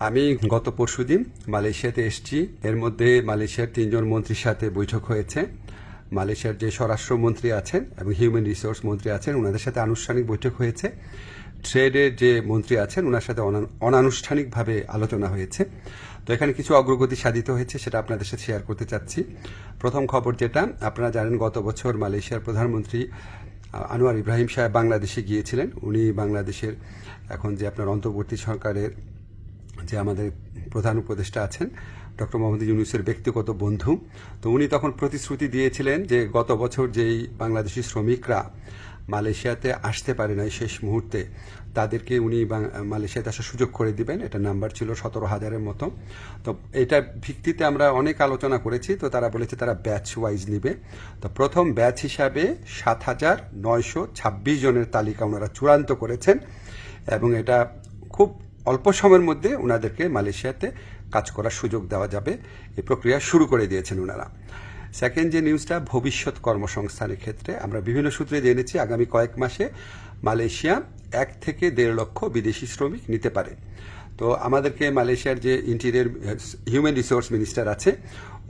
আমি গত পরশুদিন মালয়েশিয়াতে এসেছি। এর মধ্যে মালয়েশিয়ার 3 জন মন্ত্রীর সাথে বৈঠক হয়েছে। মালয়েশিয়ার যে স্বরাষ্ট্রমন্ত্রী আছেন এবং হিউম্যান রিসোর্স মন্ত্রী আছেন, ওনাদের সাথে আনুষ্ঠানিক বৈঠক হয়েছে। ট্রেডের যে মন্ত্রী আছেন, ওনার সাথে অনানুষ্ঠানিকভাবে আলোচনা হয়েছে। তো এখানে কিছু অগ্রগতি সাধিত হয়েছে, সেটা আপনাদের সাথে শেয়ার করতে চাচ্ছি। প্রথম খবর যেটা, আপনারা জানেন গত বছর মালয়েশিয়ার প্রধানমন্ত্রী আনোয়ার ইব্রাহিম সাহেব বাংলাদেশে গিয়েছিলেন। উনি বাংলাদেশের এখন যে আপনার অন্তর্বর্তী সরকারের যে আমাদের প্রধান উপদেষ্টা আছেন ডক্টর মোহাম্মদ ইউনূসের ব্যক্তিগত বন্ধু। তো উনি তখন প্রতিশ্রুতি দিয়েছিলেন যে গত বছর যেই বাংলাদেশি শ্রমিকরা মালয়েশিয়াতে আসতে পারে নাই শেষ মুহূর্তে, তাদেরকে উনি মালয়েশিয়াতে আসার সুযোগ করে দিবেন। এটা নাম্বার ছিল 17,000-এর মতো। তো এটা ভিত্তিতে আমরা অনেক আলোচনা করেছি। তো তারা বলেছে তারা ব্যাচ ওয়াইজ নিবে। তো প্রথম ব্যাচ হিসাবে 7,926 জনের তালিকা ওনারা চূড়ান্ত করেছেন এবং এটা খুব অল্প সময়ের মধ্যে ওনাদেরকে মালয়েশিয়াতে কাজ করার সুযোগ দেওয়া যাবে, এই প্রক্রিয়া শুরু করে দিয়েছেন ওনারা। সেকেন্ড যে নিউজটা, ভবিষ্যৎ কর্মসংস্থানের ক্ষেত্রে আমরা বিভিন্ন সূত্রে জেনেছি আগামী কয়েক মাসে মালয়েশিয়া 1 থেকে 1.5 লক্ষ বিদেশি শ্রমিক নিতে পারে। তো আমাদেরকে মালয়েশিয়ার যে ইন্টেরিয়র হিউম্যান রিসোর্স মিনিস্টার আছে,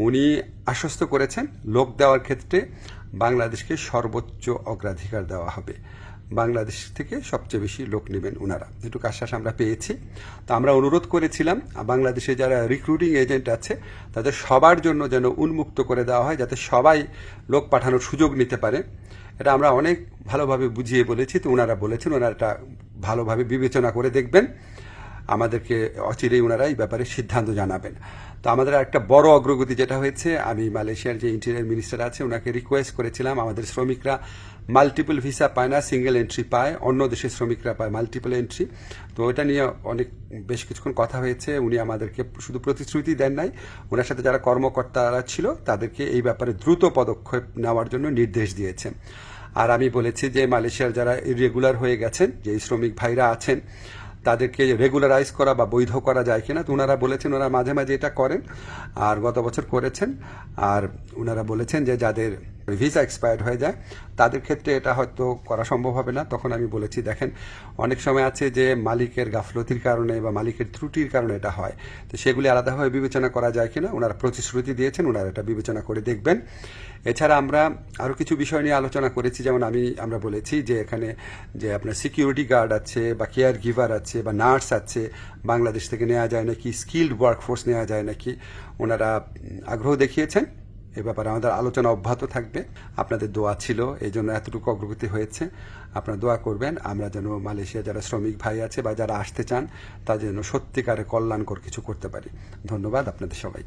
উনি আশ্বস্ত করেছেন লোক দেওয়ার ক্ষেত্রে বাংলাদেশকে সর্বোচ্চ অগ্রাধিকার দেওয়া হবে। বাংলাদেশ থেকে সবচেয়ে বেশি লোক নেবেন ওনারা, এটুকু আশ্বাস আমরা পেয়েছি। তো আমরা অনুরোধ করেছিলাম বাংলাদেশে যারা রিক্রুটিং এজেন্ট আছে তাদের সবার জন্য যেন উন্মুক্ত করে দেওয়া হয়, যাতে সবাই লোক পাঠানোর সুযোগ নিতে পারে। এটা আমরা অনেক ভালোভাবে বুঝিয়ে বলেছি। তো ওনারা বলেছেন ওনারা এটা ভালোভাবে বিবেচনা করে দেখবেন, আমাদেরকে অচিরেই ওনারা এই ব্যাপারে সিদ্ধান্ত জানাবেন। তো আমাদের একটা বড় অগ্রগতি যেটা হয়েছে, আমি মালয়েশিয়ার যে ইন্টেরিয়র মিনিস্টার আছে ওনাকে রিকোয়েস্ট করেছিলাম, আমাদের শ্রমিকরা মাল্টিপল ভিসা পায় না, সিঙ্গেল এন্ট্রি পায়, অন্য দেশের শ্রমিকরা পায় মাল্টিপল এন্ট্রি। তো এটা নিয়ে বেশ কিছুক্ষণ কথা হয়েছে। উনি আমাদেরকে শুধু প্রতিশ্রুতি দেন নাই, ওনার সাথে যারা কর্মকর্তারা ছিল তাদেরকে এই ব্যাপারে দ্রুত পদক্ষেপ নেওয়ার জন্য নির্দেশ দিয়েছেন। আর আমি বলেছি যে মালয়েশিয়ার যারা ইরেগুলার হয়ে গেছেন, যে শ্রমিক ভাইরা আছেন, তাদেরকে রেগুলারাইজ করা বা বৈধ করা যায় কিনা। তো ওনারা বলেছেন ওনারা মাঝে মাঝে এটা করেন, আর গত বছর করেছেন। আর ওনারা বলেছেন যে যাদের ভিসা এক্সপায়ার্ড হয়ে যায় তাদের ক্ষেত্রে এটা হয়তো করা সম্ভব হবে না। তখন আমি বলেছি দেখেন, অনেক সময় আছে যে মালিকের গাফলতির কারণে বা মালিকের ত্রুটির কারণে এটা হয়, তো সেগুলি আলাদাভাবে বিবেচনা করা যায় কিনা। ওনারা প্রতিশ্রুতি দিয়েছেন, ওনারা এটা বিবেচনা করে দেখবেন। এছাড়া আমরা আরও কিছু বিষয় নিয়ে আলোচনা করেছি, যেমন আমরা বলেছি যে এখানে যে আপনার সিকিউরিটি গার্ড আছে বা কেয়ার গিভার আছে বা নার্স আছে, বাংলাদেশ থেকে নেওয়া যায় নাকি, স্কিল্ড ওয়ার্কফোর্স নেওয়া যায় নাকি। ওনারা আগ্রহ দেখিয়েছেন, এ ব্যাপারে আমাদের আলোচনা অব্যাহত থাকবে। আপনাদের দোয়া ছিল, এই জন্য এতটুকু অগ্রগতি হয়েছে। আপনারা দোয়া করবেন আমরা যেন মালয়েশিয়া যারা শ্রমিক ভাই আছে বা যারা আসতে চান তাদের যেন সত্যিকারে কল্যাণকর কিছু করতে পারি। ধন্যবাদ আপনাদের সবাইকে।